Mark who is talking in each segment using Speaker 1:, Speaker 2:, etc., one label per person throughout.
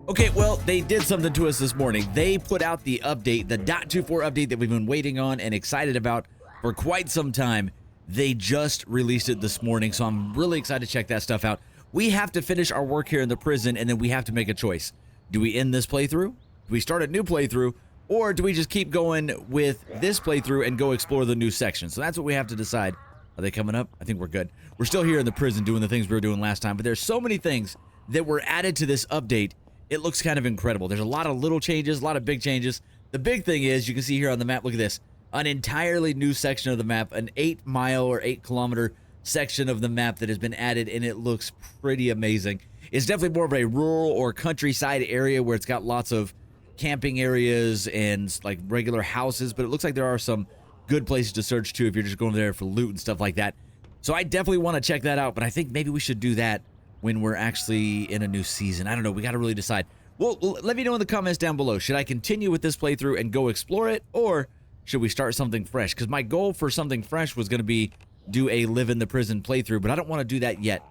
Speaker 1: Okay, well, they did something to us this morning. They put out the update, the .24 update that we've been waiting on and excited about for quite some time. They just released it this morning, so I'm really excited to check that stuff out. We have to finish our work here in the prison, and then we have to make a choice. Do we end this playthrough? Do we start a new playthrough? Or do we just keep going with this playthrough and go explore the new section? So that's what we have to decide. Are they coming up? I think we're good. We're still here in the prison doing the things we were doing last time, but there's so many things that were added to this update. It looks kind of incredible. There's a lot of little changes, a lot of big changes. The big thing is, you can see here on the map, look at this, an entirely new section of the map, an 8-mile or 8-kilometer section of the map that has been added, and it looks pretty amazing. It's definitely more of a rural or countryside area where it's got lots of camping areas and like regular houses, but it looks like there are some good places to search too if you're just going there for loot and stuff like that. So I definitely want to check that out, but I think maybe we should do that when we're actually in a new season. I don't know. We got to really decide. Well, let me know in the comments down below. Should I continue with this playthrough and go explore it, or should we start something fresh? Because my goal for something fresh was going to be do a live in the prison playthrough, but I don't want to do that yet.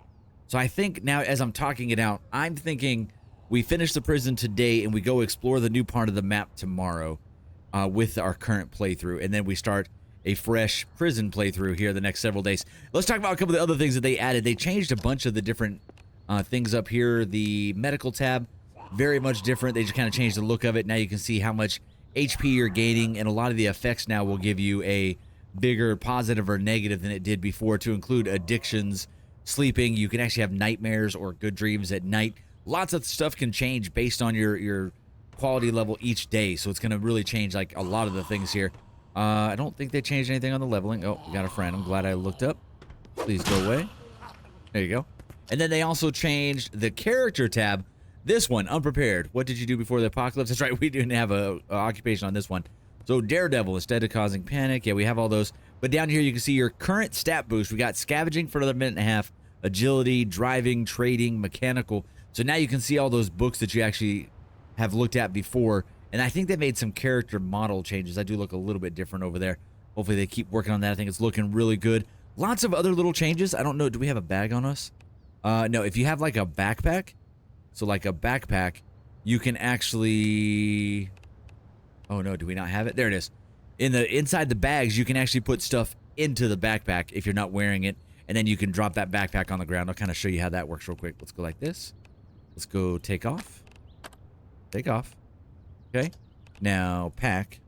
Speaker 1: So I think now, as I'm talking it out, I'm thinking we finish the prison today and we go explore the new part of the map tomorrow with our current playthrough, and then we start a fresh prison playthrough here the next several days. Let's talk about a couple of the other things that they added. They changed a bunch of the different things up here. The medical tab, very much different. They just kind of changed the look of it. Now you can see how much HP you're gaining, and a lot of the effects now will give you a bigger positive or negative than it did before, to include addictions, sleeping. You can actually have nightmares or good dreams at night. Lots of stuff can change based on your quality level each day, so it's going to really change like a lot of the things here. I don't think they changed anything on the leveling. Oh, we got a friend. I'm glad I looked up. Please go away. There you go. And then they also changed the character tab. This one, unprepared. What did you do before the apocalypse? That's right, we didn't have a occupation on this one. So Daredevil, instead of causing panic. Yeah, we have all those. But down here you can see your current stat boost. We got scavenging for another minute and a half, agility, driving, trading, mechanical. So now you can see all those books that you actually have looked at before. And I think they made some character model changes. I do look a little bit different over there. Hopefully they keep working on that. I think it's looking really good. Lots of other little changes. I don't know. Do we have a bag on us? No, if you have like a backpack, so like a backpack, you can actually... Oh no, do we not have it? There it is. Inside the bags, you can actually put stuff into the backpack if you're not wearing it. And then you can drop that backpack on the ground. I'll kind of show you how that works real quick. Let's go like this. Let's go take off. Take off. Okay, now pack.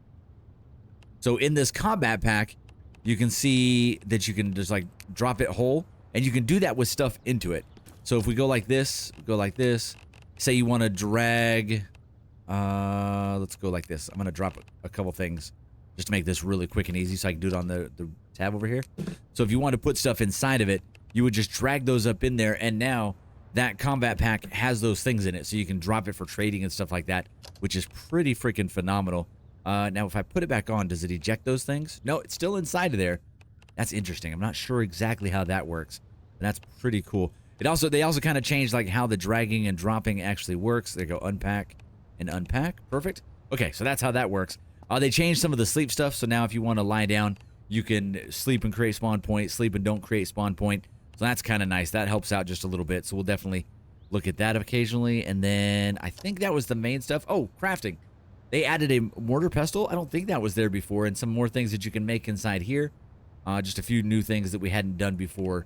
Speaker 1: So in this combat pack, you can see that you can just like drop it whole, and you can do that with stuff into it. So if we go like this, say you want to drag, let's go like this. I'm going to drop a couple things just to make this really quick and easy so I can do it on the tab over here. So if you want to put stuff inside of it, you would just drag those up in there, and now that combat pack has those things in it, so you can drop it for trading and stuff like that, which is pretty freaking phenomenal. Now, if I put it back on, does it eject those things? No, it's still inside of there. That's interesting. I'm not sure exactly how that works, but that's pretty cool. They also kind of changed like how the dragging and dropping actually works. There you go, unpack and unpack. Perfect. Okay, so that's how that works. They changed some of the sleep stuff, so now if you want to lie down, you can sleep and create spawn point, sleep and don't create spawn point. So that's kind of nice. That helps out just a little bit. So we'll definitely look at that occasionally. And then I think that was the main stuff. Oh, crafting. They added a mortar pestle. I don't think that was there before. And some more things that you can make inside here. Just a few new things that we hadn't done before.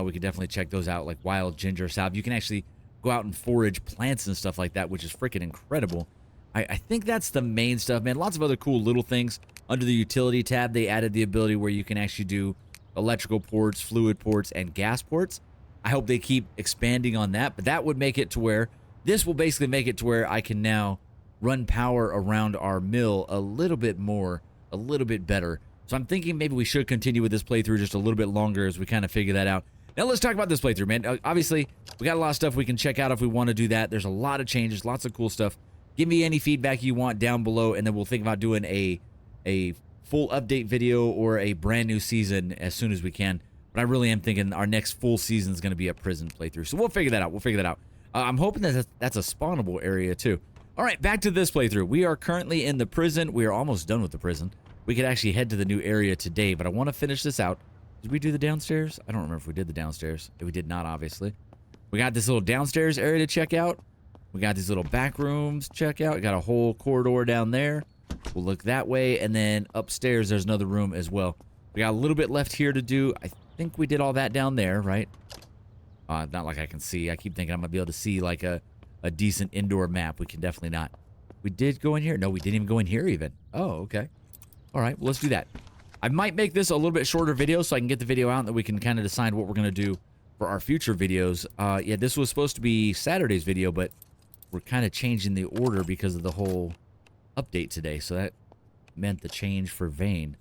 Speaker 1: We could definitely check those out, like wild ginger salve. You can actually go out and forage plants and stuff like that, which is freaking incredible. I think that's the main stuff, man. Lots of other cool little things. Under the utility tab, they added the ability where you can actually do electrical ports, fluid ports, and gas ports. I hope they keep expanding on that, but that would make it to where this will basically make it to where I can now run power around our mill a little bit more, a little bit better. So I'm thinking maybe we should continue with this playthrough just a little bit longer as we kind of figure that out. Now let's talk about this playthrough, man. Obviously, we got a lot of stuff we can check out if we want to do that. There's a lot of changes, lots of cool stuff. Give me any feedback you want down below, and then we'll think about doing a full update video or a brand new season as soon as we can. But I really am thinking our next full season is going to be a prison playthrough. So we'll figure that out. I'm hoping that that's a spawnable area too. All right, back to this playthrough. We are currently in the prison. We are almost done with the prison. We could actually head to the new area today, but I want to finish this out. Did we do the downstairs? I don't remember if we did the downstairs. We did not, obviously. We got this little downstairs area to check out. We got these little back rooms. Check out. We got a whole corridor down there. We'll look that way. And then upstairs, there's another room as well. We got a little bit left here to do. I think we did all that down there, right? Not like I can see. I keep thinking I'm going to be able to see like a decent indoor map. We can definitely not. We did go in here? No, we didn't even go in here even. Oh, okay. All right, well, let's do that. I might make this a little bit shorter video so I can get the video out and that we can kind of decide what we're going to do for our future videos. Yeah, this was supposed to be Saturday's video, but we're kind of changing the order because of the whole update today. So that meant the change for Vane.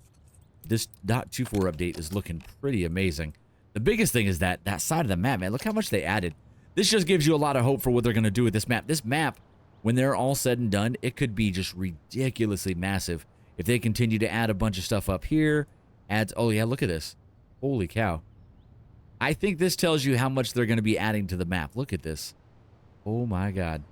Speaker 1: This .24 update is looking pretty amazing. The biggest thing is that side of the map, man. Look how much they added. This just gives you a lot of hope for what they're going to do with this map. This map, when they're all said and done, it could be just ridiculously massive. If they continue to add a bunch of stuff up here, oh yeah, look at this. Holy cow. I think this tells you how much they're going to be adding to the map. Look at this. Oh my God.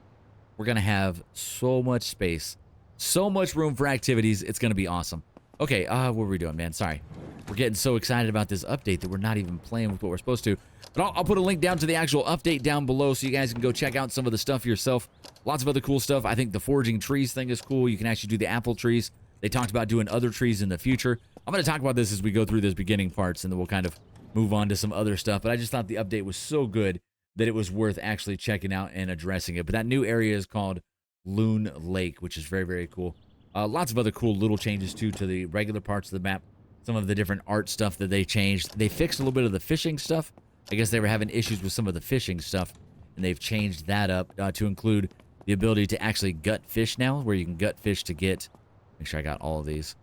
Speaker 1: We're going to have so much space, so much room for activities. It's going to be awesome. Okay, what were we doing, man? Sorry. We're getting so excited about this update that we're not even playing with what we're supposed to. But I'll put a link down to the actual update down below so you guys can go check out some of the stuff yourself. Lots of other cool stuff. I think the foraging trees thing is cool. You can actually do the apple trees. They talked about doing other trees in the future. I'm going to talk about this as we go through those beginning parts, and then we'll kind of move on to some other stuff. But I just thought the update was so good that it was worth actually checking out and addressing it. But that new area is called Loon Lake, which is very, very cool. Lots of other cool little changes, too, to the regular parts of the map. Some of the different art stuff that they changed. They fixed a little bit of the fishing stuff. I guess they were having issues with some of the fishing stuff, and they've changed that up to include the ability to actually gut fish now, where you can gut fish to get... Make sure I got all of these.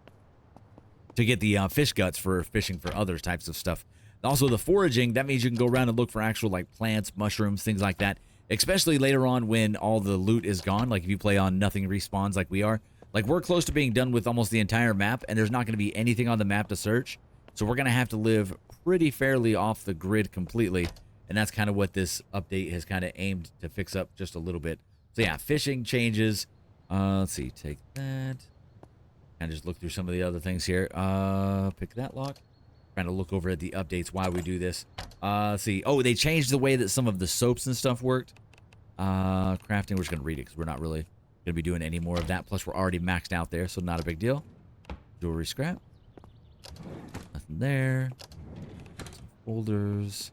Speaker 1: To get the fish guts for fishing for other types of stuff. Also, the foraging, that means you can go around and look for actual, like, plants, mushrooms, things like that. Especially later on when all the loot is gone. Like, if you play on nothing respawns like we are. Like, we're close to being done with almost the entire map, and there's not going to be anything on the map to search. So we're going to have to live pretty fairly off the grid completely. And that's kind of what this update has kind of aimed to fix up just a little bit. So, yeah, fishing changes. Let's see, take that. And just look through some of the other things here. Pick that lock. Trying to look over at the updates why we do this. Let's see. Oh, they changed the way that some of the soaps and stuff worked. Crafting, we're just going to read it because we're not really going to be doing any more of that. Plus, we're already maxed out there, so not a big deal. Jewelry scrap. Nothing there. Some folders.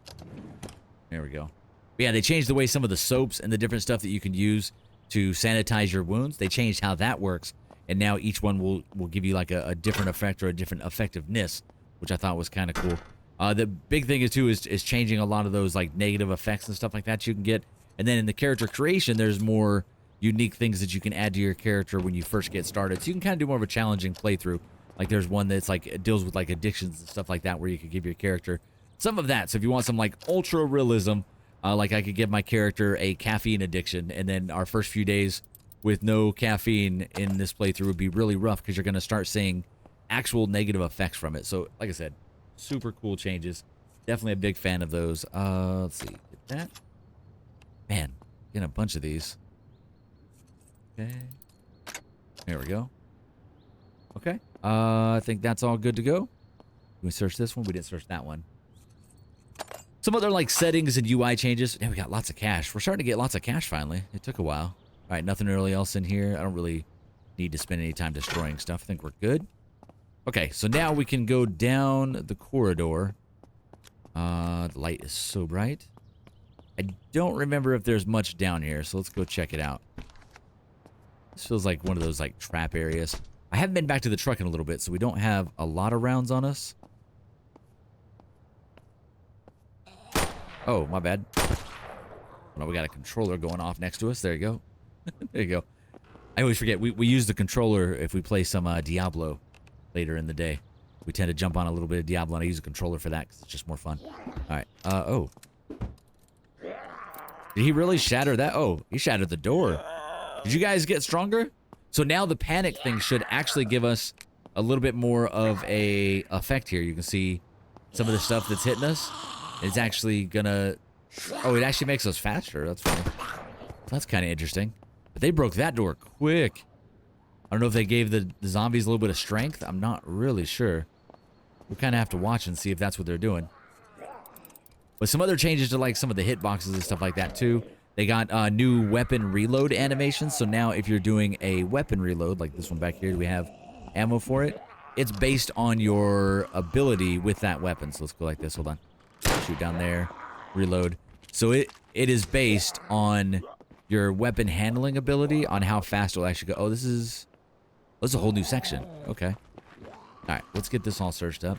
Speaker 1: There we go. But yeah, they changed the way some of the soaps and the different stuff that you can use to sanitize your wounds. They changed how that works. And now each one will give you like a different effect or a different effectiveness, which I thought was kind of cool. The big thing is changing a lot of those like negative effects and stuff like that you can get. And then in the character creation, there's more unique things that you can add to your character when you first get started. So you can kind of do more of a challenging playthrough. Like there's one that's like it deals with like addictions and stuff like that, where you could give your character some of that. So if you want some like ultra realism, like I could give my character a caffeine addiction, and then our first few days with no caffeine in this playthrough would be really rough because you're going to start seeing actual negative effects from it. So, like I said, super cool changes. Definitely a big fan of those. Let's see. Get that. Man, getting a bunch of these. Okay. There we go. Okay. I think that's all good to go. We search this one. We didn't search that one. Some other, like, settings and UI changes. Yeah, we got lots of cash. We're starting to get lots of cash finally. It took a while. All right, nothing really else in here. I don't really need to spend any time destroying stuff. I think we're good. Okay, so now we can go down the corridor. The light is so bright. I don't remember if there's much down here, so let's go check it out. This feels like one of those, like, trap areas. I haven't been back to the truck in a little bit, so we don't have a lot of rounds on us. Oh, my bad. Oh, we got a controller going off next to us. There you go. There you go. I always forget. We use the controller if we play some Diablo later in the day. We tend to jump on a little bit of Diablo, and I use a controller for that because it's just more fun. All right. Oh. Did he really shatter that? Oh, he shattered the door. Did you guys get stronger? So now the panic thing should actually give us a little bit more of a effect here. You can see some of the stuff that's hitting us. It's actually gonna... Oh, it actually makes us faster. That's funny. That's kind of interesting. But they broke that door quick. I don't know if they gave the zombies a little bit of strength. I'm not really sure. We'll kind of have to watch and see if that's what they're doing. But some other changes to like some of the hitboxes and stuff like that too. They got new weapon reload animations. So now if you're doing a weapon reload, like this one back here, we have ammo for it. It's based on your ability with that weapon. So let's go like this. Hold on. Shoot down there. Reload. So it is based on your weapon handling ability on how fast it'll actually go. Oh, this is a whole new section. Okay. All right, let's get this all searched up.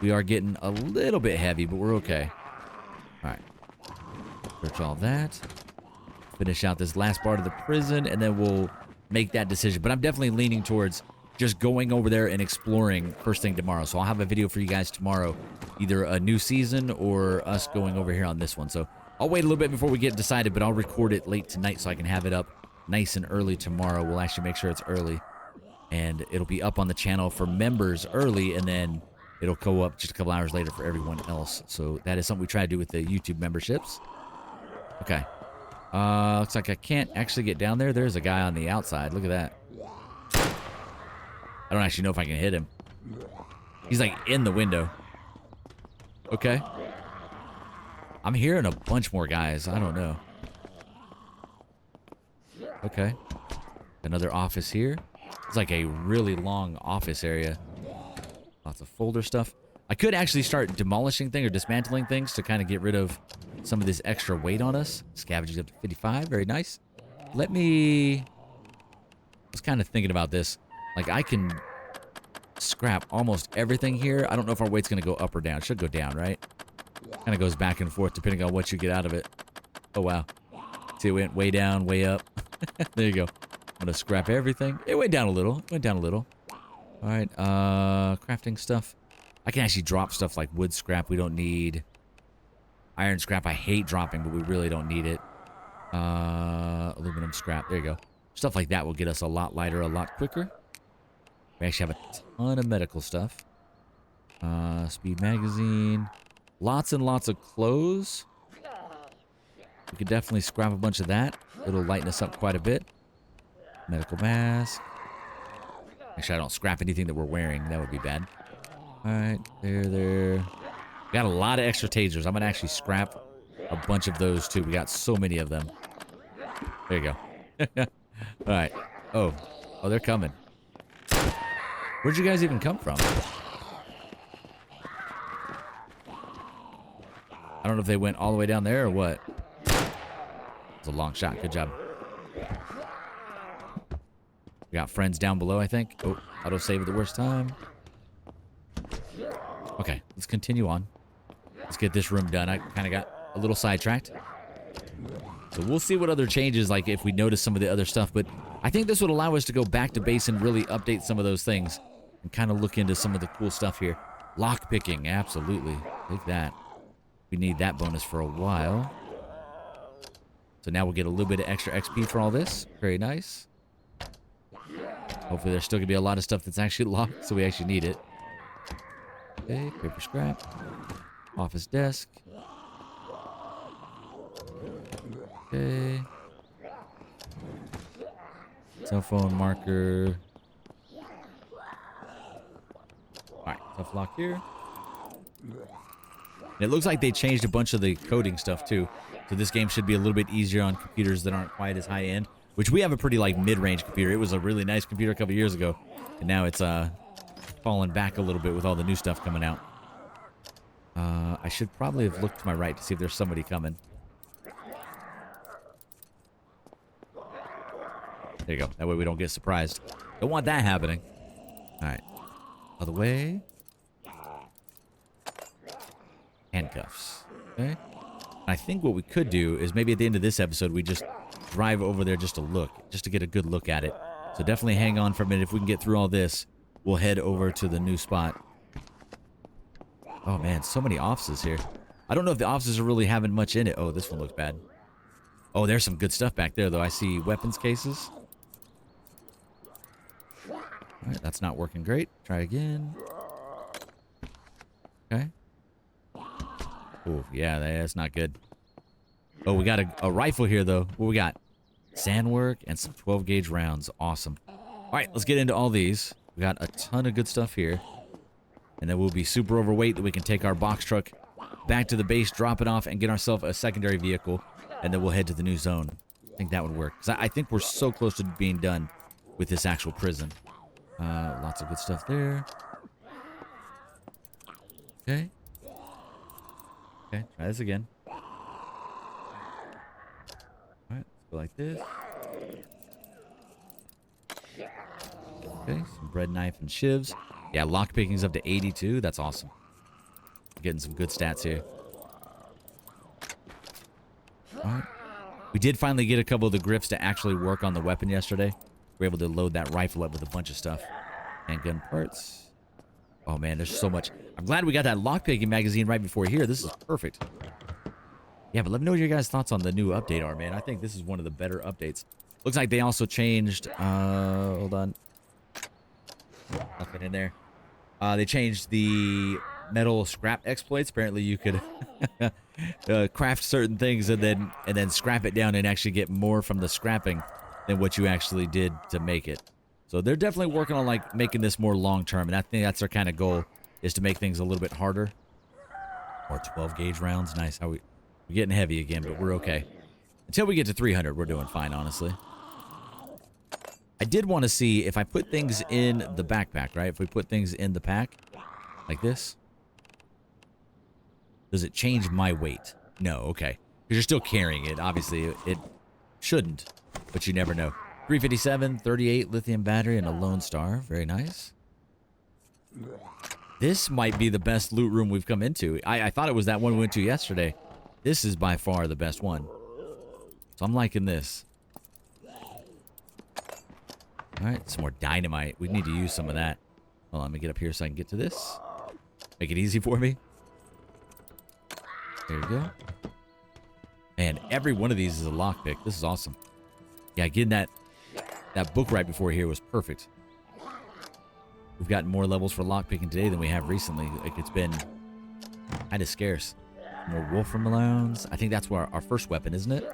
Speaker 1: We are getting a little bit heavy, but we're okay. All right. Search all that. Finish out this last part of the prison, and then we'll make that decision. But I'm definitely leaning towards just going over there and exploring first thing tomorrow. So I'll have a video for you guys tomorrow, either a new season or us going over here on this one. So I'll wait a little bit before we get decided, but I'll record it late tonight so I can have it up nice and early tomorrow. We'll actually make sure it's early, and it'll be up on the channel for members early, and then it'll go up just a couple hours later for everyone else. So that is something we try to do with the YouTube memberships. Okay. Looks like I can't actually get down there. There's a guy on the outside. Look at that. I don't actually know if I can hit him. He's like in the window. Okay. I'm hearing a bunch more guys. I don't know. Okay. Another office here. It's like a really long office area. Lots of folder stuff. I could actually start demolishing things or dismantling things to kind of get rid of some of this extra weight on us. Scavenging up to 55. Very nice. I was kind of thinking about this. Like, I can scrap almost everything here. I don't know if our weight's going to go up or down. It should go down, right? Kind of goes back and forth depending on what you get out of it. Oh, wow. See, it went way down, way up. There you go. I'm going to scrap everything. It went down a little. It went down a little. All right. Crafting stuff. I can actually drop stuff like wood scrap. We don't need iron scrap. I hate dropping, but we really don't need it. Aluminum scrap. There you go. Stuff like that will get us a lot lighter, a lot quicker. We actually have a ton of medical stuff. Speed magazine. Lots and lots of clothes. We could definitely scrap a bunch of that. It'll lighten us up quite a bit. Medical mask. Actually, I don't scrap anything that we're wearing. That would be bad. All right, there. Got a lot of extra tasers. I'm going to actually scrap a bunch of those, too. We got so many of them. There you go. All right. Oh, they're coming. Where'd you guys even come from? I don't know if they went all the way down there or what. It's a long shot. Good job. We got friends down below, I think. Oh, auto save at the worst time. Okay, let's continue on. Let's get this room done. I kind of got a little sidetracked. So we'll see what other changes, like if we notice some of the other stuff. But I think this would allow us to go back to base and really update some of those things. And kind of look into some of the cool stuff here. Lock picking, absolutely. Take that. We need that bonus for a while. So now we'll get a little bit of extra XP for all this. Very nice. Hopefully there's still going to be a lot of stuff that's actually locked, so we actually need it. Okay, paper scrap. Office desk. Okay. Cell phone marker. Alright, tough lock here. And it looks like they changed a bunch of the coding stuff too. So this game should be a little bit easier on computers that aren't quite as high end. Which we have a pretty like mid-range computer. It was a really nice computer a couple years ago. And now it's fallen back a little bit with all the new stuff coming out. I should probably have looked to my right to see if there's somebody coming. There you go. That way we don't get surprised. Don't want that happening. Alright. Other way. Handcuffs. Okay. I think what we could do is maybe at the end of this episode we just drive over there just to look. Just to get a good look at it. So definitely hang on for a minute. If we can get through all this, we'll head over to the new spot. Oh man, so many offices here. I don't know if the offices are really having much in it. Oh, this one looks bad. Oh, there's some good stuff back there though. I see weapons cases. Alright, that's not working great. Try again. Okay. Oh, yeah, that's not good. Oh, we got a rifle here, though. What we got? Sand work and some 12-gauge rounds. Awesome. All right, let's get into all these. We got a ton of good stuff here. And then we'll be super overweight that we can take our box truck back to the base, drop it off, and get ourselves a secondary vehicle and then we'll head to the new zone. I think that would work. Because I think we're so close to being done with this actual prison. Lots of good stuff there. Okay. Okay, try this again. Alright, let's go like this. Okay, some bread knife and shivs. Yeah, lockpicking's up to 82. That's awesome. Getting some good stats here. Alright. We did finally get a couple of the grips to actually work on the weapon yesterday. We were able to load that rifle up with a bunch of stuff. Handgun parts. Oh man, there's so much. I'm glad we got that lockpicking magazine right before here. This is perfect. Yeah, but let me know what your guys' thoughts on the new update are, man. I think this is one of the better updates. Looks like they also changed, hold on. Nothing in there. They changed the metal scrap exploits. Apparently you could craft certain things and then scrap it down and actually get more from the scrapping than what you actually did to make it. So they're definitely working on like making this more long-term, and I think that's their kind of goal, is to make things a little bit harder. More 12 gauge rounds. Nice. We're getting heavy again, but we're okay. Until we get to 300, we're doing fine, honestly. I did want to see if I put things in the backpack, right? If we put things in the pack like this, does it change my weight? No, okay. Because you're still carrying it. Obviously, it shouldn't, but you never know. 357, 38 lithium battery, and a Lone Star. Very nice. This might be the best loot room we've come into. I thought it was that one we went to yesterday. This is by far the best one. So I'm liking this. Alright, some more dynamite. We need to use some of that. Hold on, let me get up here so I can get to this. Make it easy for me. There you go. Man, every one of these is a lockpick. This is awesome. Yeah, getting that book right before here was perfect. We've gotten more levels for lockpicking today than we have recently. Like, it's been kind of scarce. More Wolfram Rounds. I think that's our first weapon, isn't it?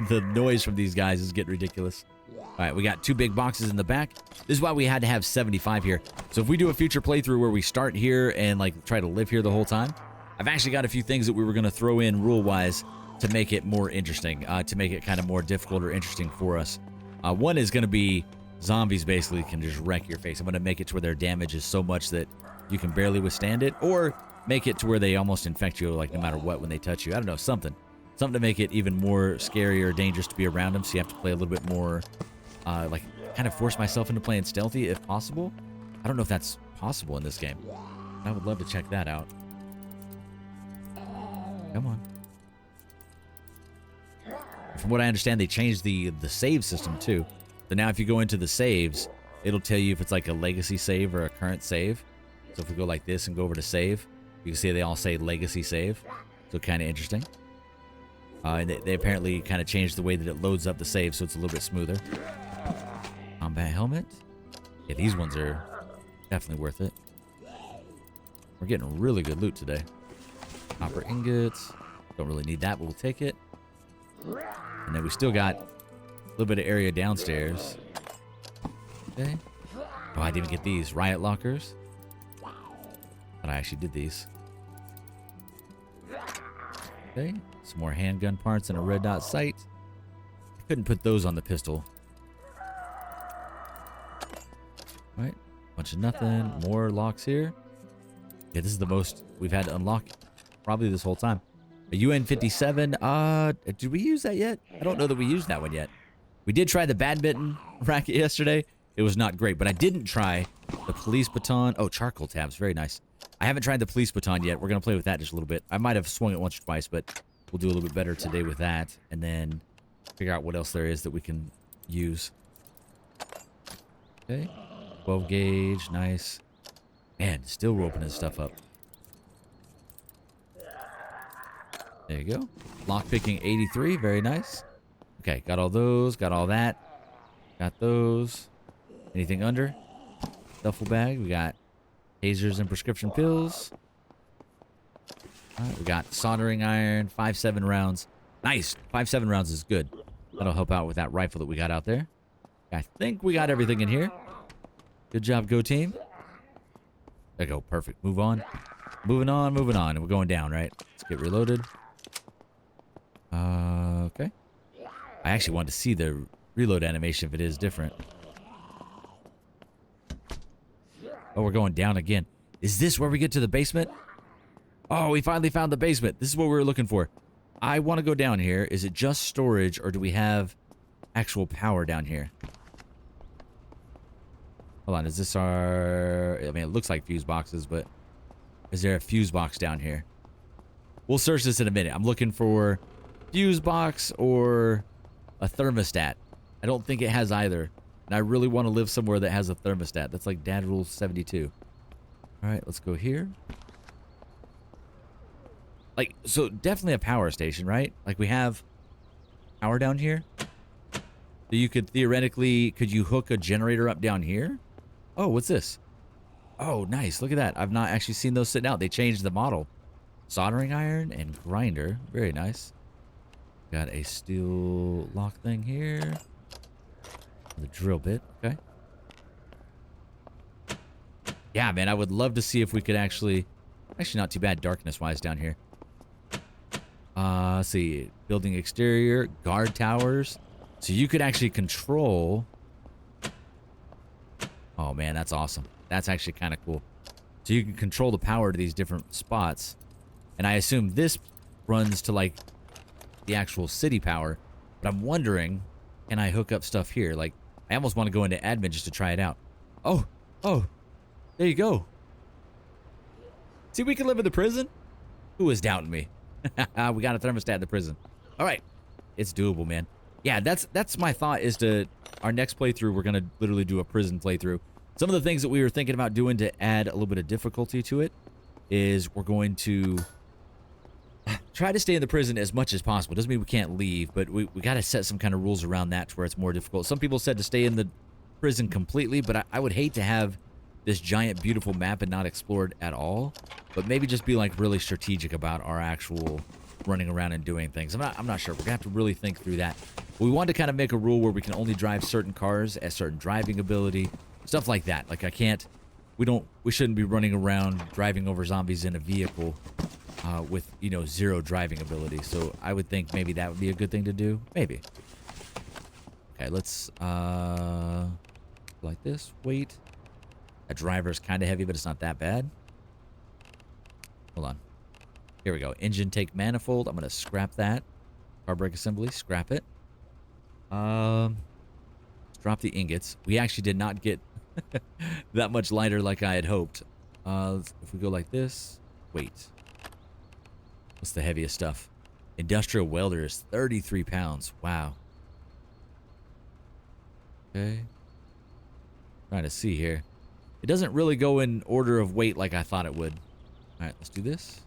Speaker 1: The noise from these guys is getting ridiculous. All right, we got 2 big boxes in the back. This is why we had to have 75 here. So if we do a future playthrough where we start here and like try to live here the whole time, I've actually got a few things that we were going to throw in rule-wise to make it more interesting, to make it kind of more difficult or interesting for us. One is going to be zombies basically can just wreck your face. I'm going to make it to where their damage is so much that you can barely withstand it, or make it to where they almost infect you, like no matter what, when they touch you. I don't know, something to make it even more scary or dangerous to be around them. So you have to play a little bit more, like kind of force myself into playing stealthy if possible. I don't know if that's possible in this game. I would love to check that out. Come on. From what I understand, they changed the save system too. So now if you go into the saves, it'll tell you if it's like a legacy save or a current save. So if we go like this and go over to save, you can see they all say legacy save. So kind of interesting. And they apparently kind of changed the way that it loads up the save, so it's a little bit smoother. Combat helmet. Yeah, these ones are definitely worth it. We're getting really good loot today. Copper ingots. Don't really need that, but we'll take it. And then we still got a little bit of area downstairs. Okay. Oh, I didn't even get these. Riot lockers. But I actually did these. Okay. Some more handgun parts and a red dot sight. I couldn't put those on the pistol. Alright. Bunch of nothing. More locks here. Yeah, this is the most we've had to unlock probably this whole time. A UN-57. Did we use that yet? I don't know that we used that one yet. We did try the badminton racket yesterday. It was not great, but I didn't try the police baton. Oh, charcoal tabs. Very nice. I haven't tried the police baton yet. We're going to play with that just a little bit. I might have swung it once or twice, but we'll do a little bit better today with that. And then figure out what else there is that we can use. Okay. 12 gauge. Nice. Man, still we're opening stuff up. There you go. Lockpicking 83. Very nice. Okay, got all those. Got all that. Got those. Anything under? Duffel bag. We got tasers and prescription pills. All right, we got soldering iron. 5.7 rounds. Nice. 5.7 rounds is good. That'll help out with that rifle that we got out there. I think we got everything in here. Good job, go team. There you go. Perfect. Move on. Moving on, moving on. And we're going down, right? Let's get reloaded. Okay. I actually wanted to see the reload animation if it is different. Oh, we're going down again. Is this where we get to the basement? Oh, we finally found the basement. This is what we were looking for. I want to go down here. Is it just storage, or do we have actual power down here? Hold on. Is this our... I mean, it looks like fuse boxes, but is there a fuse box down here? We'll search this in a minute. I'm looking for fuse box or a thermostat. I don't think it has either. And I really want to live somewhere that has a thermostat. That's like Dad Rule 72. All right, let's go here. Like, so definitely a power station, right? Like we have power down here. So you could theoretically, could you hook a generator up down here? Oh, what's this? Oh, nice. Look at that. I've not actually seen those sitting out. They changed the model. Soldering iron and grinder. Very nice. Got a steel lock thing here. The drill bit. Okay. Yeah, man. I would love to see if we could actually not too bad darkness-wise down here. Let's see. Building exterior. Guard towers. So you could actually control... Oh, man. That's awesome. That's actually kind of cool. So you can control the power to these different spots. And I assume this runs to, like, the actual city power. But I'm wondering, can I hook up stuff here? Like, I almost want to go into admin just to try it out. Oh, there you go. See, we can live in the prison? Who was doubting me? We got a thermostat in the prison. All right. It's doable, man. Yeah, that's my thought is to, our next playthrough, we're going to literally do a prison playthrough. Some of the things that we were thinking about doing to add a little bit of difficulty to it is we're going to try to stay in the prison as much as possible. Doesn't mean we can't leave, but we got to set some kind of rules around that to where it's more difficult. Some people said to stay in the prison completely, but I would hate to have this giant, beautiful map and not explored at all. But maybe just be like really strategic about our actual running around and doing things. I'm not sure. We're gonna have to really think through that. We wanted to kind of make a rule where we can only drive certain cars at certain driving ability, stuff like that. Like we shouldn't be running around driving over zombies in a vehicle with, you know, zero driving ability. So I would think maybe that would be a good thing to do. Maybe. Okay, let's like this. Wait. That driver's kind of heavy, but it's not that bad. Hold on. Here we go. Engine take manifold. I'm gonna scrap that. Car brake assembly. Scrap it. Let's drop the ingots. We actually did not get that much lighter like I had hoped. If we go like this. Wait. What's the heaviest stuff? Industrial welder is 33 pounds. Wow. Okay. Trying to see here. It doesn't really go in order of weight like I thought it would. All right, let's do this.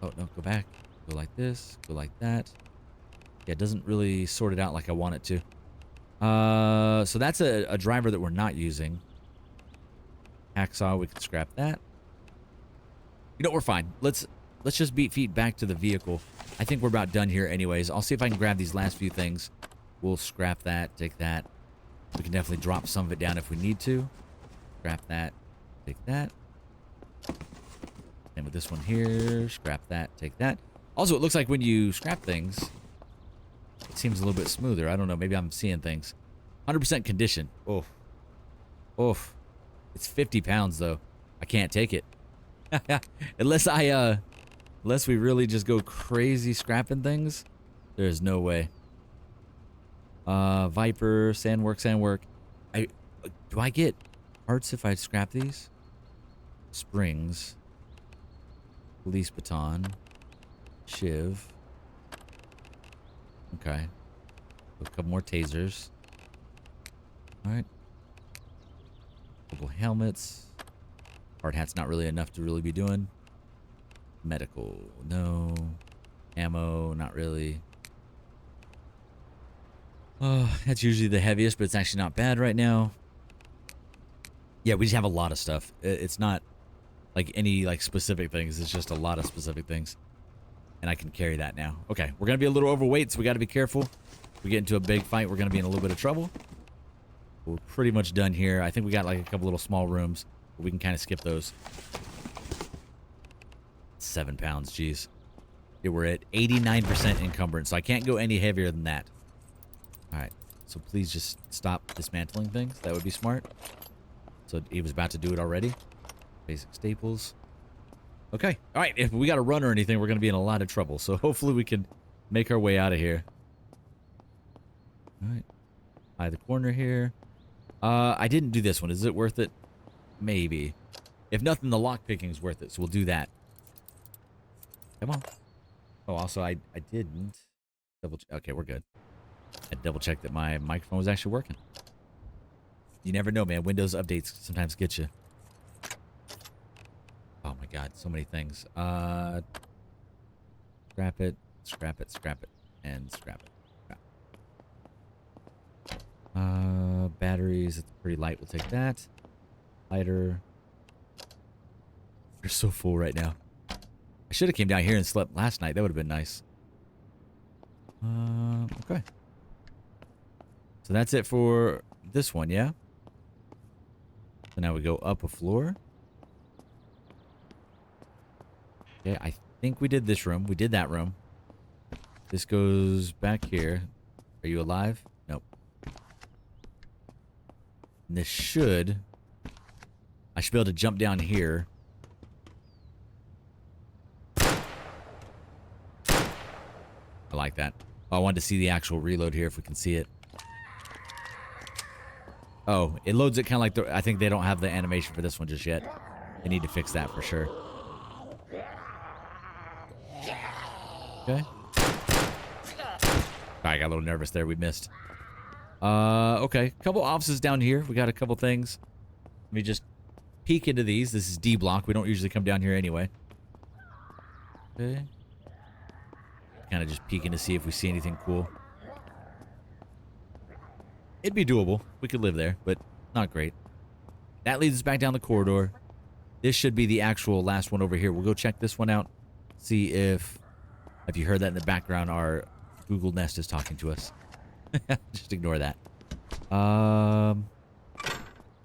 Speaker 1: Oh, no, go back. Go like this. Go like that. Yeah, it doesn't really sort it out like I want it to. So that's a driver that we're not using. Hacksaw, we can scrap that. You know, we're fine. Let's just beat feet back to the vehicle. I think we're about done here anyways. I'll see if I can grab these last few things. We'll scrap that, take that. We can definitely drop some of it down if we need to. Scrap that, take that. And with this one here, scrap that, take that. Also, it looks like when you scrap things, it seems a little bit smoother. I don't know. Maybe I'm seeing things. 100% condition. Oof. Oof. It's 50 pounds, though. I can't take it. Unless we really just go crazy scrapping things, there's no way. Viper, sandwork. Do I get parts if I scrap these? Springs. Police baton. Shiv. Okay. A couple more tasers. Alright. Couple helmets. Hard hat's not really enough to really be doing. Medical. No. Ammo. Not really. That's usually the heaviest, but it's actually not bad right now. Yeah, we just have a lot of stuff. It's not like any like specific things. It's just a lot of specific things. And I can carry that now. Okay, we're going to be a little overweight, so we got to be careful. If we get into a big fight, we're going to be in a little bit of trouble. We're pretty much done here. I think we got like a couple little small rooms, but we can kind of skip those. 7 pounds, jeez. Yeah, we're at 89% encumbrance, so I can't go any heavier than that. All right, so please just stop dismantling things. That would be smart. So he was about to do it already. Basic staples. Okay. All right, if we got to run or anything, we're going to be in a lot of trouble. So hopefully we can make our way out of here. All right. Eye the corner here. I didn't do this one. Is it worth it? Maybe. If nothing, the lock picking is worth it, so we'll do that. Come on. Oh, also, I didn't double. Okay, we're good. I double checked that my microphone was actually working. You never know, man. Windows updates sometimes get you. Oh my God, so many things. Scrap it, scrap it, scrap it, and scrap it. Batteries. It's pretty light. We'll take that. Lighter. You're so full right now. I should have came down here and slept last night. That would have been nice. Okay. So that's it for this one, yeah? So now we go up a floor. Okay, I think we did this room. We did that room. This goes back here. Are you alive? Nope. And this should... I should be able to jump down here. I like that. Oh, I wanted to see the actual reload here if we can see it. Oh, it loads it kind of like the... I think they don't have the animation for this one just yet. They need to fix that for sure. Okay. I got a little nervous there. We missed. Okay. Couple offices down here. We got a couple things. Let me just peek into these. This is D block. We don't usually come down here anyway. Okay. Kind of just peeking to see if we see anything cool. It'd be doable. We could live there, but not great. That leads us back down the corridor. This should be the actual last one over here. We'll go check this one out. See if you heard that in the background, our Google Nest is talking to us. Just ignore that.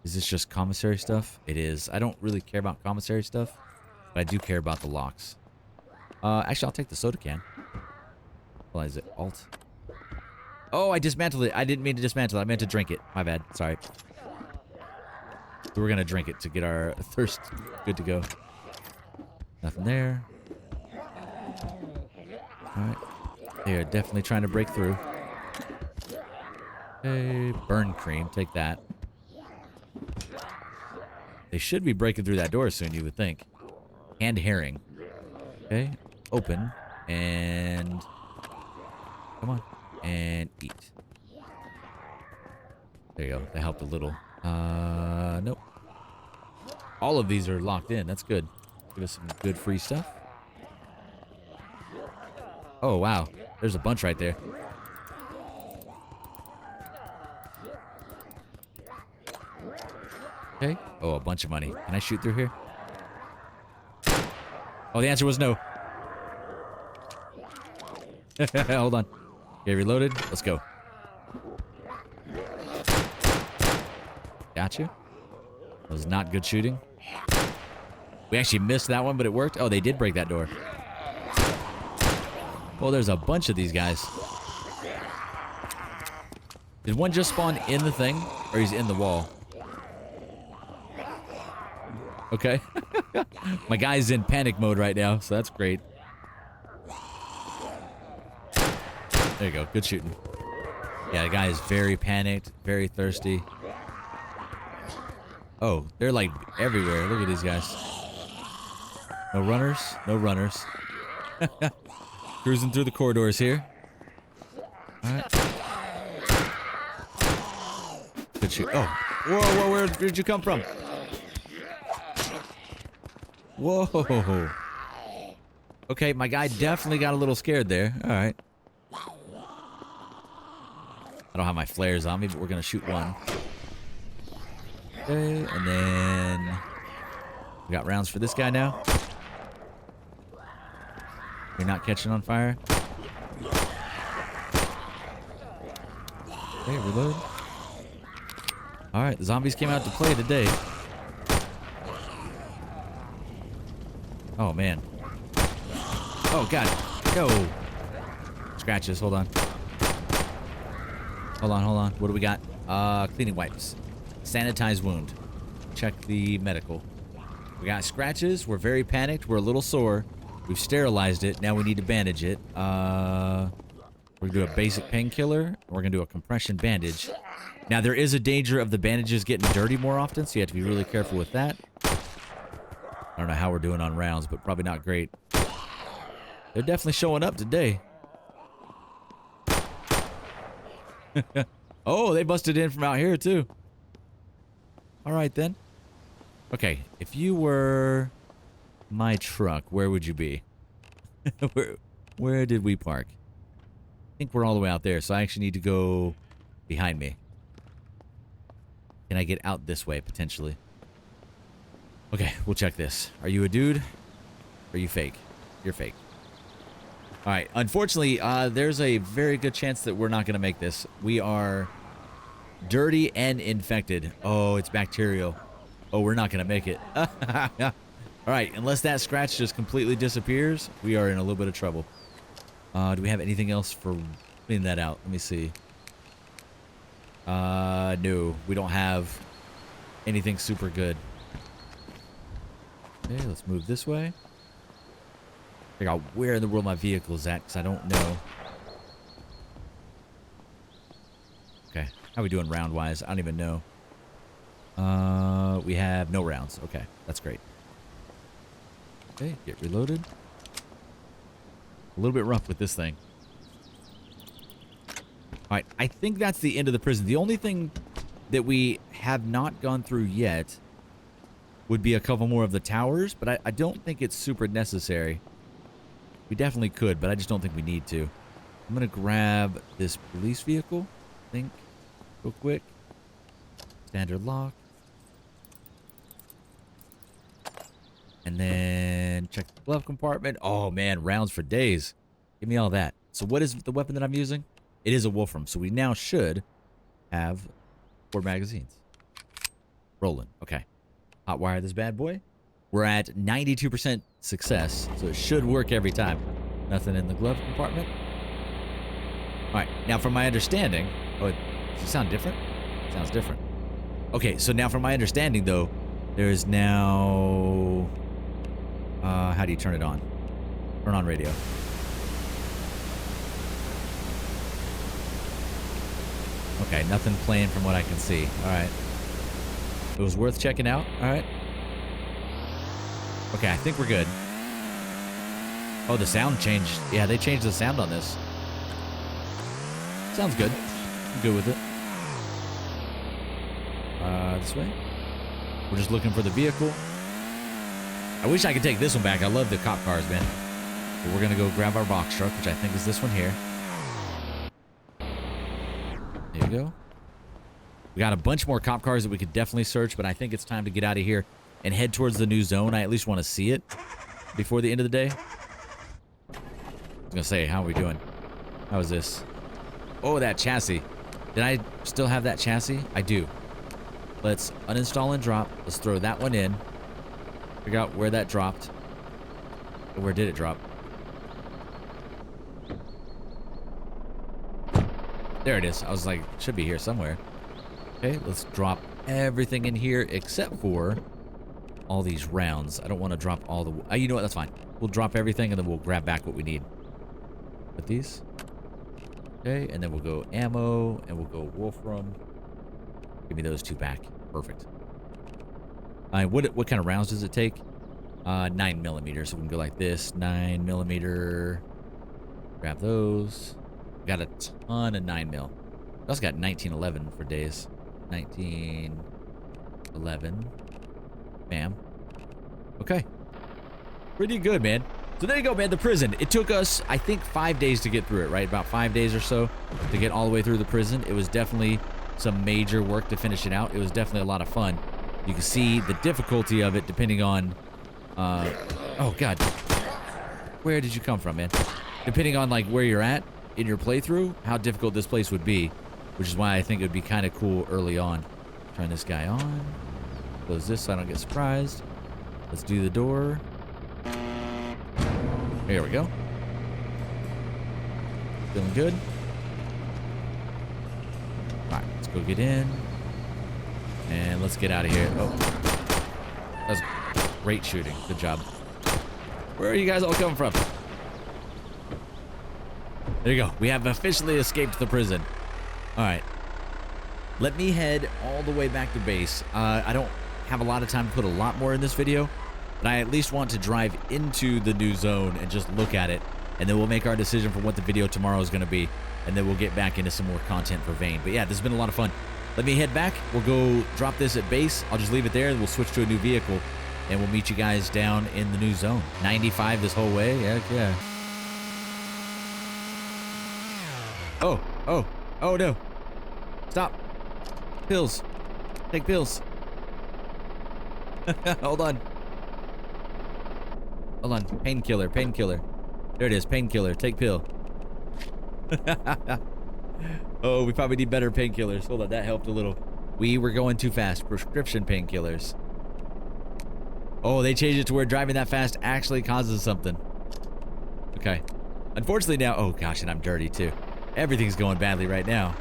Speaker 1: Is this just commissary stuff? It is. I don't really care about commissary stuff, but I do care about the locks. Actually, I'll take the soda can. Well, is it Alt? Oh, I dismantled it. I didn't mean to dismantle it. I meant to drink it. My bad. Sorry. We're going to drink it to get our thirst good to go. Nothing there. Alright. They are definitely trying to break through. Okay. Burn cream. Take that. They should be breaking through that door soon, you would think. And herring. Okay. Open. And... Come on. And eat. There you go. That helped a little. Nope. All of these are locked in. That's good. Give us some good free stuff. Oh, wow. There's a bunch right there. Okay. Oh, a bunch of money. Can I shoot through here? Oh, the answer was no. Hold on. Okay, reloaded. Let's go. Got you. That was not good shooting. We actually missed that one, but it worked. Oh, they did break that door. Oh, there's a bunch of these guys. Did one just spawn in the thing? Or he's in the wall? Okay. My guy's in panic mode right now, so that's great. There you go. Good shooting. Yeah, the guy is very panicked, very thirsty. Oh, they're like everywhere. Look at these guys. No runners? No runners. Cruising through the corridors here. Alright. Good shoot. Oh. Whoa, whoa, where did you come from? Whoa. Okay, my guy definitely got a little scared there. Alright. I don't have my flares on me, but we're going to shoot one. Okay, and then... We got rounds for this guy now. You're not catching on fire. Okay, reload. Alright, the zombies came out to play today. Oh, man. Oh, God. Go. Scratches. Hold on. Hold on. What do we got? Cleaning wipes. Sanitized wound. Check the medical. We got scratches. We're very panicked. We're a little sore. We've sterilized it. Now we need to bandage it. We're going to do a basic painkiller. We're going to do a compression bandage. Now, there is a danger of the bandages getting dirty more often, so you have to be really careful with that. I don't know how we're doing on rounds, but probably not great. They're definitely showing up today. Oh, they busted in from out here, too. All right, then. Okay, if you were my truck, where would you be? Where did we park? I think we're all the way out there, so I actually need to go behind me. Can I get out this way, potentially? Okay, we'll check this. Are you a dude? Or are you fake? You're fake. All right, unfortunately, there's a very good chance that we're not going to make this. We are dirty and infected. Oh, it's bacterial. Oh, we're not going to make it. All right, unless that scratch just completely disappears, we are in a little bit of trouble. Do we have anything else for cleaning that out? Let me see. No, we don't have anything super good. Okay, let's move this way. Figure out where in the world my vehicle is at, because I don't know. Okay, how are we doing round-wise? I don't even know. We have no rounds. Okay, that's great. Okay, get reloaded. A little bit rough with this thing. All right, I think that's the end of the prison. The only thing that we have not gone through yet would be a couple more of the towers, but I don't think it's super necessary. We definitely could, but I just don't think we need to. I'm going to grab this police vehicle, I think, real quick. Standard lock. And then check the glove compartment. Oh, man, rounds for days. Give me all that. So what is the weapon that I'm using? It is a Wolfram, so we now should have 4 magazines. Rolling. Okay. Hot wire this bad boy. We're at 92% success, so it should work every time. Nothing in the glove compartment. All right. Now, from my understanding... Oh, does it sound different? It sounds different. Okay, so now from my understanding, though, there's now... how do you turn it on? Turn on radio. Okay, nothing playing from what I can see. All right. It was worth checking out. All right. Okay, I think we're good. Oh, the sound changed. Yeah, they changed the sound on this. Sounds good. I'm good with it. This way. We're just looking for the vehicle. I wish I could take this one back. I love the cop cars, man. But we're going to go grab our box truck, which I think is this one here. There you go. We got a bunch more cop cars that we could definitely search, but I think it's time to get out of here and head towards the new zone. I at least want to see it before the end of the day. I was going to say, how are we doing? How is this? Oh, that chassis. Did I still have that chassis? I do. Let's uninstall and drop. Let's throw that one in. Figure out where that dropped. Or where did it drop? There it is. I was like, should be here somewhere. Okay, let's drop everything in here except for all these rounds. I don't want to drop all the... you know what? That's fine. We'll drop everything and then we'll grab back what we need. Put these. Okay, and then we'll go ammo and we'll go Wolfram. Give me those 2 back. Perfect. What kind of rounds does it take? 9mm. So we can go like this. 9mm. Grab those. Got a ton of 9mm. I also got 1911 for days. 1911. Bam. Okay. Pretty good, man. So there you go, man. The prison. It took us, I think, 5 days to get through it, right? About 5 days or so to get all the way through the prison. It was definitely some major work to finish it out. It was definitely a lot of fun. You can see the difficulty of it depending on... oh, God. Where did you come from, man? Depending on, like, where you're at in your playthrough, how difficult this place would be, which is why I think it would be kind of cool early on. Turn this guy on. Close this so I don't get surprised. Let's do the door. Here we go. Feeling good. All right, let's go get in. And let's get out of here. Oh, that was great shooting. Good job. Where are you guys all coming from? There you go. We have officially escaped the prison. All right. Let me head all the way back to base. I don't have a lot of time to put a lot more in this video, but I at least want to drive into the new zone and just look at it, and then we'll make our decision for what the video tomorrow is going to be, and then we'll get back into some more content for Vane. But yeah, this has been a lot of fun. Let me head back. We'll go drop this at base. I'll just leave it there, and we'll switch to a new vehicle, and we'll meet you guys down in the new zone. 95 this whole way? Heck yeah. Oh no. Stop. Pills. Take pills. Hold on. Hold on. Painkiller. Painkiller. There it is. Painkiller. Take pill. Oh, we probably need better painkillers. Hold on. That helped a little. We were going too fast. Prescription painkillers. Oh, they changed it to where driving that fast actually causes something. Okay. Unfortunately now... Oh, gosh, and I'm dirty, too. Everything's going badly right now.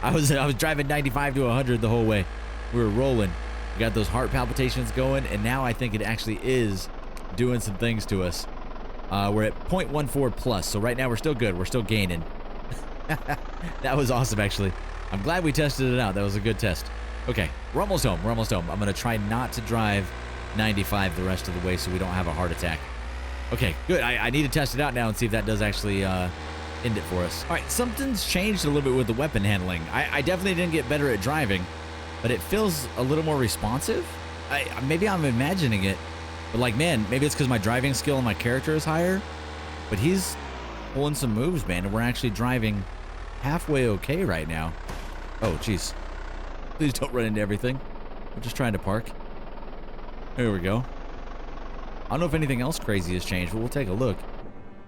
Speaker 1: I was driving 95 to 100 the whole way. We were rolling. We got those heart palpitations going, and now I think it actually is doing some things to us. We're at 0.14 plus, so right now we're still good. We're still gaining. That was awesome, actually. I'm glad we tested it out. That was a good test. Okay, we're almost home. We're almost home. I'm going to try not to drive 95 the rest of the way so we don't have a heart attack. Okay, good. I need to test it out now and see if that does actually end it for us. All right, something's changed a little bit with the weapon handling. I definitely didn't get better at driving, but it feels a little more responsive. Maybe I'm imagining it, but like, man, maybe it's because my driving skill on my character is higher, but he's pulling some moves, man, and we're actually driving halfway okay right now. Oh, jeez. Please don't run into everything. We're just trying to park. There we go. I don't know if anything else crazy has changed, but we'll take a look.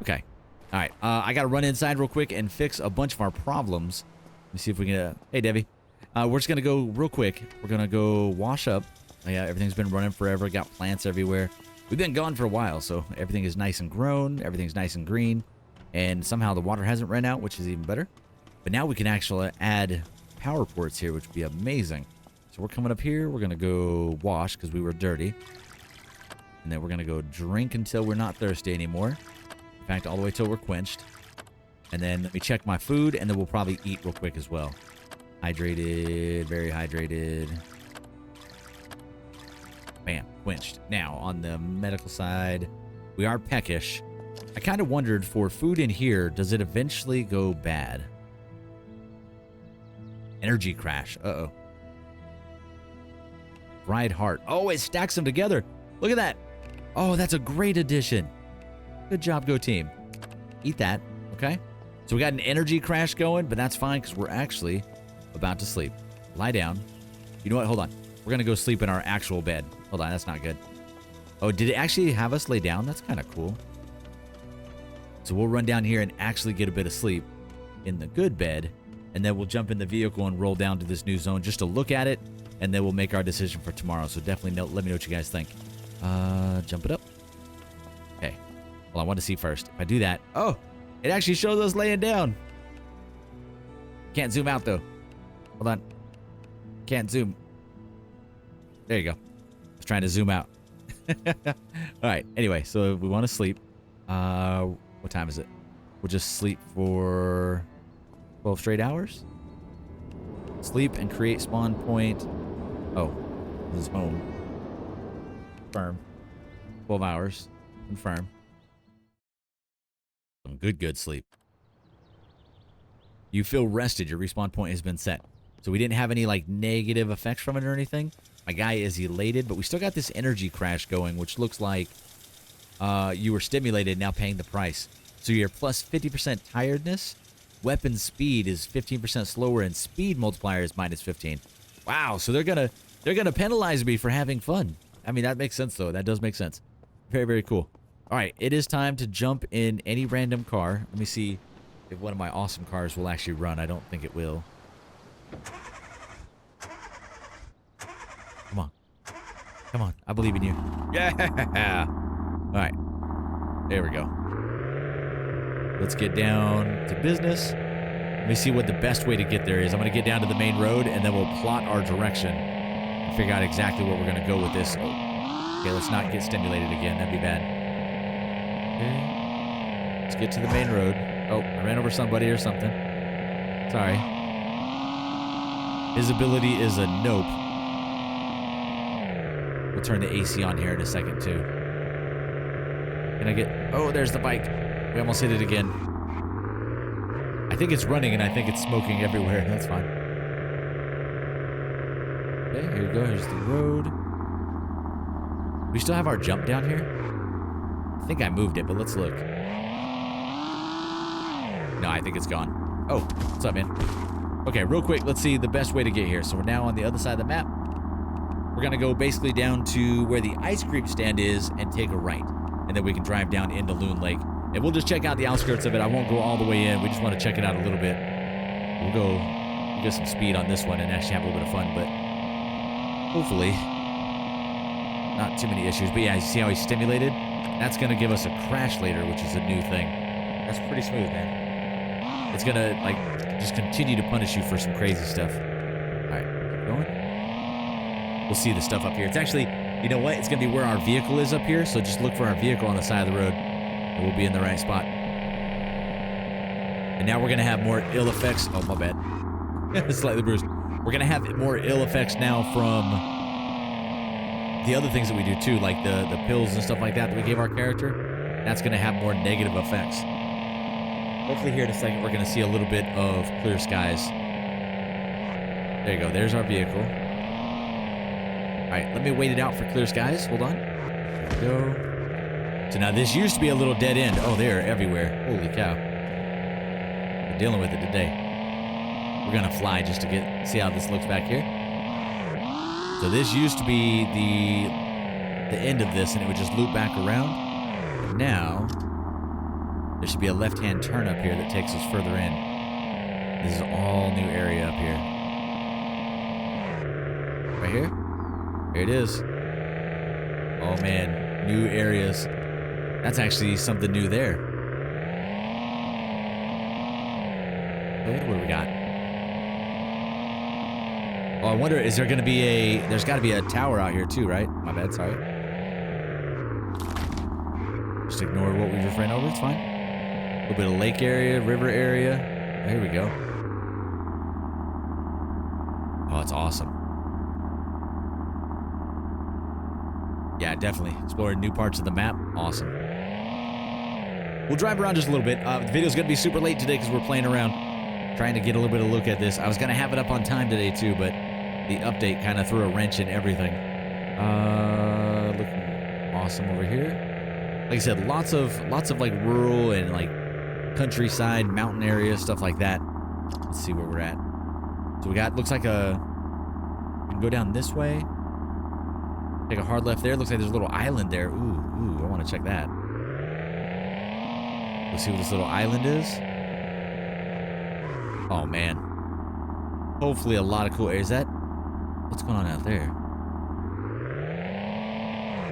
Speaker 1: Okay. All right. I got to run inside real quick and fix a bunch of our problems. Let me see if we can... Hey, Debbie. We're just going to go real quick. We're going to go wash up. Oh, yeah, everything's been running forever. Got plants everywhere. We've been gone for a while, so everything is nice and grown. Everything's nice and green. And somehow the water hasn't run out, which is even better. But now we can actually add power ports here, which would be amazing. So we're coming up here. We're going to go wash because we were dirty. And then we're going to go drink until we're not thirsty anymore. In fact, all the way till we're quenched. And then let me check my food, and then we'll probably eat real quick as well. Hydrated, very hydrated. Bam, quenched. Now, on the medical side, we are peckish. I kind of wondered, for food in here, does it eventually go bad? Energy crash. Uh-oh. Fried heart. Oh, it stacks them together. Look at that. Oh, that's a great addition. Good job, Go Team. Eat that, okay? So we got an energy crash going, but that's fine because we're actually about to sleep. Lie down. You know what? Hold on. We're going to go sleep in our actual bed. Hold on. That's not good. Oh, did it actually have us lay down? That's kind of cool. So we'll run down here and actually get a bit of sleep in the good bed, and then we'll jump in the vehicle and roll down to this new zone just to look at it, and then we'll make our decision for tomorrow. So definitely let me know what you guys think. Jump it up. Okay. Well, I want to see first. If I do that, oh, it actually shows us laying down. Can't zoom out though. Hold on. Can't zoom. There you go. I was trying to zoom out. All right. Anyway, so we want to sleep. What time is it? We'll just sleep for 12 straight hours. Sleep and create spawn point. Oh, this is home. Confirm. 12 hours. Confirm. Some good sleep. You feel rested. Your respawn point has been set. So we didn't have any like negative effects from it or anything. My guy is elated, but we still got this energy crash going, which looks like you were stimulated, now paying the price. So you're plus 50% tiredness. Weapon speed is 15% slower, and speed multiplier is minus 15. Wow, so they're gonna penalize me for having fun. I mean, that makes sense though. That does make sense. Very, very cool. All right, it is time to jump in any random car. Let me see if one of my awesome cars will actually run. I don't think it will. Come on. Come on. I believe in you. Yeah. All right. There we go. Let's get down to business. Let me see what the best way to get there is. I'm going to get down to the main road, and then we'll plot our direction and figure out exactly where we're going to go with this. Oh, okay, let's not get stimulated again. That'd be bad. Okay. Let's get to the main road. Oh, I ran over somebody or something. Sorry. Visibility is a nope. We'll turn the AC on here in a second, too. Can I get... Oh, there's the bike. We almost hit it again. I think it's running, and I think it's smoking everywhere. That's fine. Okay, here we go. Here's the road. We still have our jump down here? I think I moved it, but let's look. No, I think it's gone. Oh, what's up, man? Okay, real quick, let's see the best way to get here. So we're now on the other side of the map. We're going to go basically down to where the ice cream stand is and take a right. And then we can drive down into Loon Lake. And we'll just check out the outskirts of it. I won't go all the way in. We just want to check it out a little bit. We'll get some speed on this one and actually have a little bit of fun. But hopefully, not too many issues. But yeah, you see how he's stimulated? That's going to give us a crash later, which is a new thing. That's pretty smooth, man. It's going to, like, just continue to punish you for some crazy stuff. All right, keep going. We'll see the stuff up here. It's actually, you know what? It's going to be where our vehicle is up here. So just look for our vehicle on the side of the road. And we'll be in the right spot. And now we're going to have more ill effects. Oh, my bad. Slightly bruised. We're going to have more ill effects now from the other things that we do too, like the pills and stuff like that we gave our character. That's going to have more negative effects. Hopefully here in a second we're going to see a little bit of clear skies. There you go. There's our vehicle. All right, let me wait it out for clear skies. Hold on. There we go. So now this used to be a little dead end. Oh, they're everywhere. Holy cow. We're dealing with it today. We're going to fly just to see how this looks back here. So this used to be the end of this, and it would just loop back around. But now, there should be a left-hand turn up here that takes us further in. This is all new area up here. Right here? Here it is. Oh, man. New areas. That's actually something new there. Okay, what do we got? Oh, I wonder, is there going to be there's got to be a tower out here too, right? My bad, sorry. Just ignore what we just ran over, it's fine. A little bit of lake area, river area. Oh, here we go. Oh, it's awesome. Yeah, definitely. Exploring new parts of the map. Awesome. We'll drive around just a little bit. The video's going to be super late today because we're playing around, trying to get a little bit of a look at this. I was going to have it up on time today too, but the update kind of threw a wrench in everything. Looking awesome over here. Like I said, lots of like rural and like countryside, mountain area, stuff like that. Let's see where we're at. So we got, looks like we can go down this way. Take a hard left there. Looks like there's a little island there. Ooh, I want to check that. Let's see what this little island is. Oh, man. Hopefully a lot of cool areas. What's going on out there?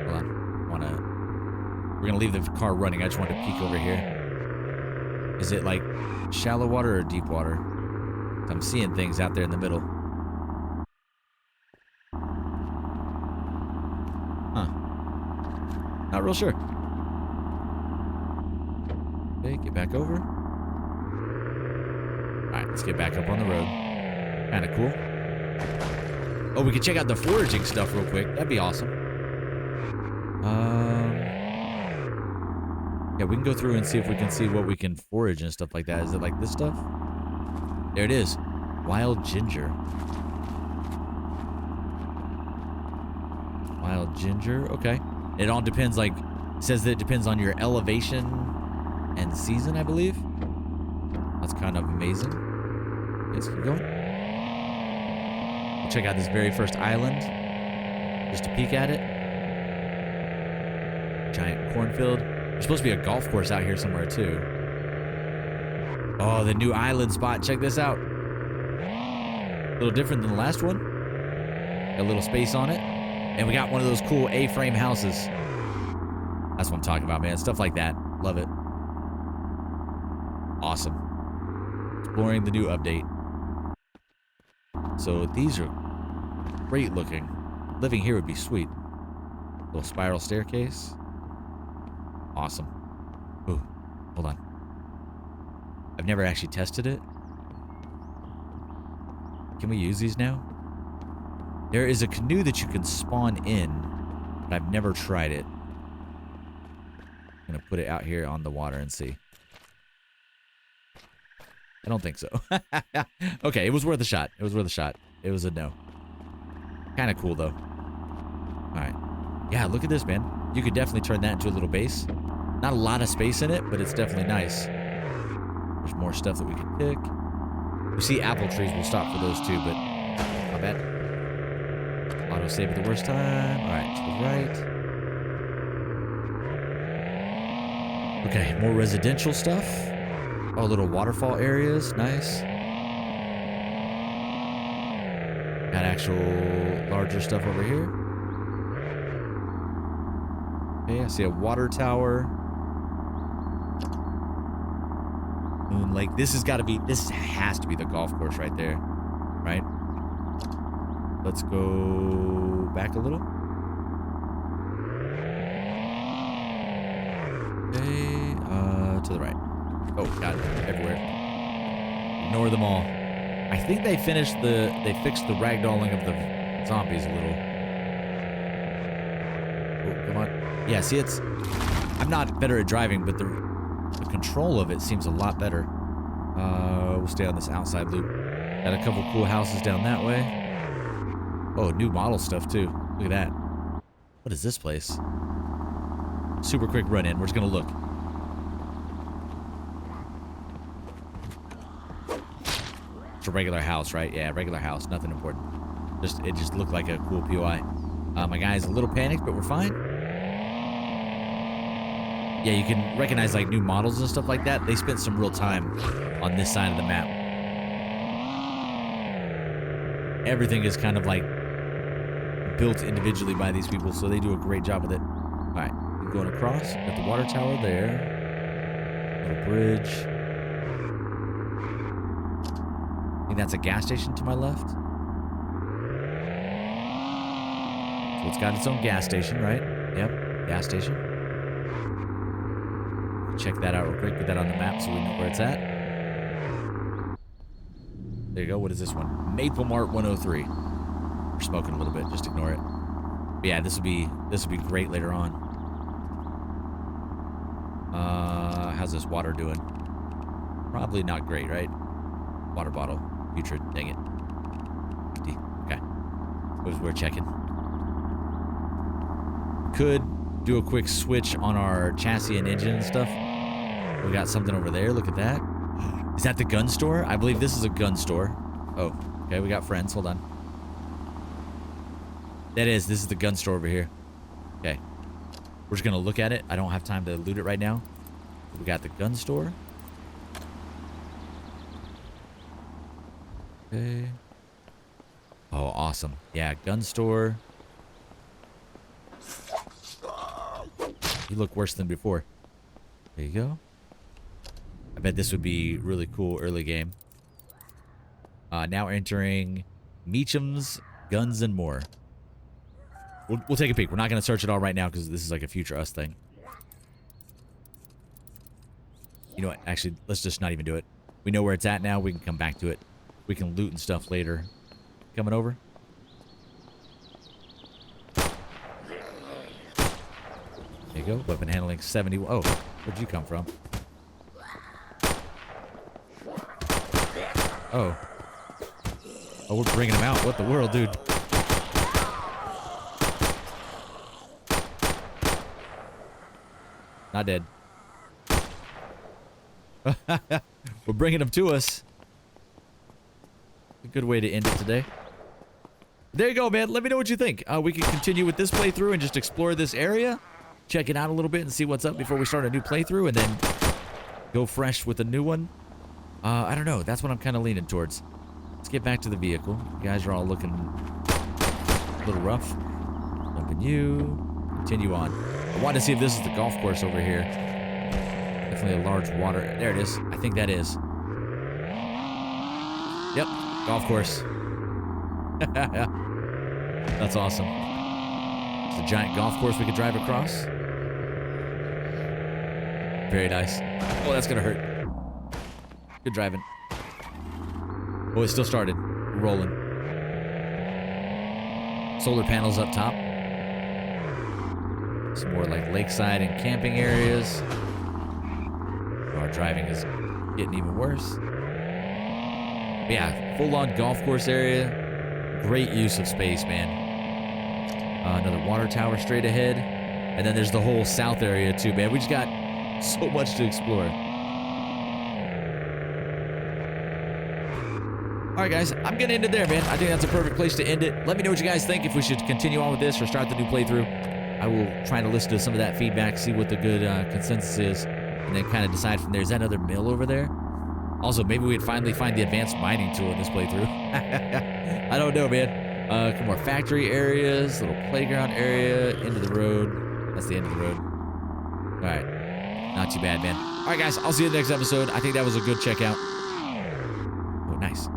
Speaker 1: Hold on. We're going to leave the car running. I just wanted to peek over here. Is it like shallow water or deep water? I'm seeing things out there in the middle. Huh. Not real sure. Okay, get back over. Alright, let's get back up on the road. Kind of cool. Oh, we can check out the foraging stuff real quick. That'd be awesome. Yeah, we can go through and see if we can see what we can forage and stuff like that. Is it like this stuff? There it is. Wild ginger. Wild ginger. Okay. It all depends, like, it says that it depends on your elevation and season, I believe. That's kind of amazing. Let's keep going. We'll check out this very first island. Just to peek at it. Giant cornfield. There's supposed to be a golf course out here somewhere too. Oh, the new island spot. Check this out. A little different than the last one. Got a little space on it. And we got one of those cool A-frame houses. That's what I'm talking about, man. Stuff like that. Love it. Awesome. Exploring the new update. So these are great looking. Living here would be sweet. Little spiral staircase. Awesome. Ooh, hold on. I've never actually tested it. Can we use these now? There is a canoe that you can spawn in, but I've never tried it. I'm gonna put it out here on the water and see. I don't think so. Okay, it was worth a shot. It was worth a shot. It was a no. Kind of cool though. Alright. Yeah, look at this, man. You could definitely turn that into a little base. Not a lot of space in it, but it's definitely nice. There's more stuff that we can pick. We see apple trees. We'll stop for those too, but not bad. Auto save at the worst time. Alright, to the right. Okay, more residential stuff. Oh, little waterfall areas. Nice. Got actual larger stuff over here. Okay, I see a water tower. Moon Lake. This has got to be, this has to be the golf course right there. Right? Let's go back a little. Okay, to the right. Oh, God, everywhere. Ignore them all. I think they fixed the ragdolling of the zombies a little. Oh, come on. Yeah, see, I'm not better at driving, but the control of it seems a lot better. We'll stay on this outside loop. Got a couple cool houses down that way. Oh, new model stuff, too. Look at that. What is this place? Super quick run in. We're just going to look. A regular house, right? Yeah, regular house, nothing important. It just looked like a cool POI. My guy's a little panicked, but we're fine. Yeah, you can recognize like new models and stuff like that. They spent some real time on this side of the map. Everything is kind of like built individually by these people, so they do a great job with it. All right, we're going across. Got the water tower there. Little bridge. I think that's a gas station to my left. So it's got its own gas station, right? Yep, gas station. Check that out real quick. Put that on the map so we know where it's at. There you go. What is this one? Maple Mart 103. We're smoking a little bit. Just ignore it. But yeah, this would be great later on. How's this water doing? Probably not great, right? Water bottle. Future, dang it. Empty. Okay. We're checking. Could do a quick switch on our chassis and engine and stuff. We got something over there. Look at that. Is that the gun store? I believe this is a gun store. Oh, okay. We got friends. Hold on. This is the gun store over here. Okay. We're just going to look at it. I don't have time to loot it right now. We got the gun store. Okay. Oh, awesome. Yeah, gun store. You look worse than before. There you go. I bet this would be really cool early game. Now entering Meacham's Guns and More. We'll take a peek. We're not going to search it all right now because this is like a future us thing. You know what? Actually, let's just not even do it. We know where it's at now. We can come back to it. We can loot and stuff later. Coming over. There you go. Weapon handling 70. Oh, where'd you come from? Oh. Oh, we're bringing him out. What the world, dude? Not dead. We're bringing him to us. A good way to end it today. There you go, man. Let me know what you think. We can continue with this playthrough and just explore this area. Check it out a little bit and see what's up before we start a new playthrough and then go fresh with a new one. I don't know. That's what I'm kind of leaning towards. Let's get back to the vehicle. You guys are all looking a little rough. Dumping you. Continue on. I wanted to see if this is the golf course over here. Definitely a large water. There it is. I think that is. Yep. Golf course. That's awesome. It's a giant golf course we could drive across. Very nice. Oh, that's gonna hurt. Good driving. Oh, it still started. We're rolling. Solar panels up top. Some more like lakeside and camping areas. Our driving is getting even worse. But yeah, full-on golf course area. Great use of space, man. Another water tower straight ahead. And then there's the whole south area too, man. We just got so much to explore. All right, guys, I'm gonna end it there, man. I think that's a perfect place to end it. Let me know what you guys think, if we should continue on with this or start the new playthrough. I will try to listen to some of that feedback, see what the good consensus is, and then kind of decide from there. Is that another mill over there? Also, maybe we'd finally find the advanced mining tool in this playthrough. I don't know, man. Come more factory areas, little playground area, end of the road. That's the end of the road. All right. Not too bad, man. All right, guys, I'll see you in the next episode. I think that was a good checkout. Oh, nice.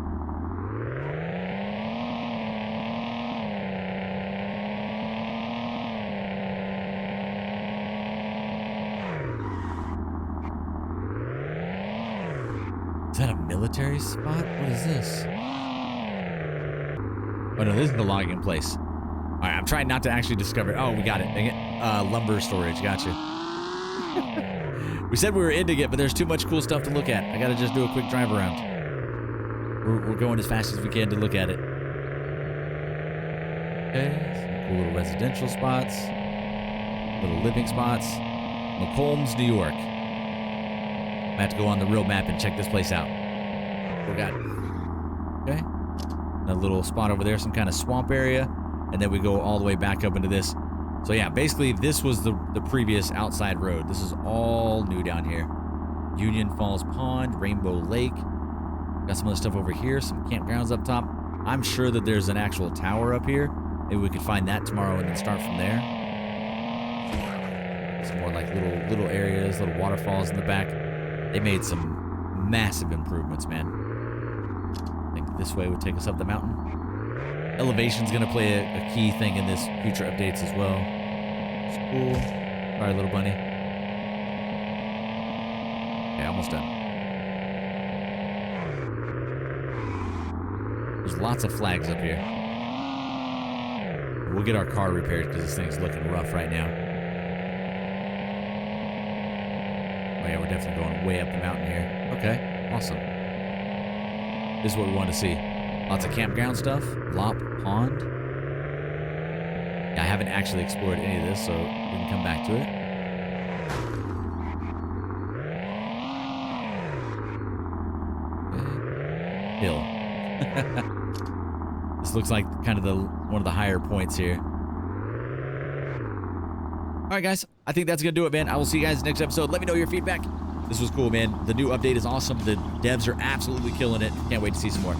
Speaker 1: Is that a military spot? What is this? Oh, no, this is the logging place. All right, I'm trying not to actually discover it. Oh, we got it. Dang it. Lumber storage. Gotcha. We said we were ending it, but there's too much cool stuff to look at. I got to just do a quick drive around. We're going as fast as we can to look at it. Okay, some cool little residential spots. Little living spots. McCombs, New York. I have to go on the real map and check this place out. We got it. Okay. A little spot over there, some kind of swamp area. And then we go all the way back up into this. So yeah, basically this was the previous outside road. This is all new down here. Union Falls Pond, Rainbow Lake. Got some other stuff over here, some campgrounds up top. I'm sure that there's an actual tower up here. Maybe we could find that tomorrow and then start from there. Some more like little areas, little waterfalls in the back. They made some massive improvements, man. I think this way would take us up the mountain. Elevation's gonna play a key thing in this future updates as well. It's cool. Sorry, little bunny. Okay, almost done. There's lots of flags up here. We'll get our car repaired because this thing's looking rough right now. Oh yeah, we're definitely going way up the mountain here. Okay, awesome. This is what we want to see. Lots of campground stuff. Lop Pond. Yeah, I haven't actually explored any of this, so we can come back to it. Okay. Hill. This looks like kind of one of the higher points here. All right, guys. I think that's going to do it, man. I will see you guys next episode. Let me know your feedback. This was cool, man. The new update is awesome. The devs are absolutely killing it. Can't wait to see some more.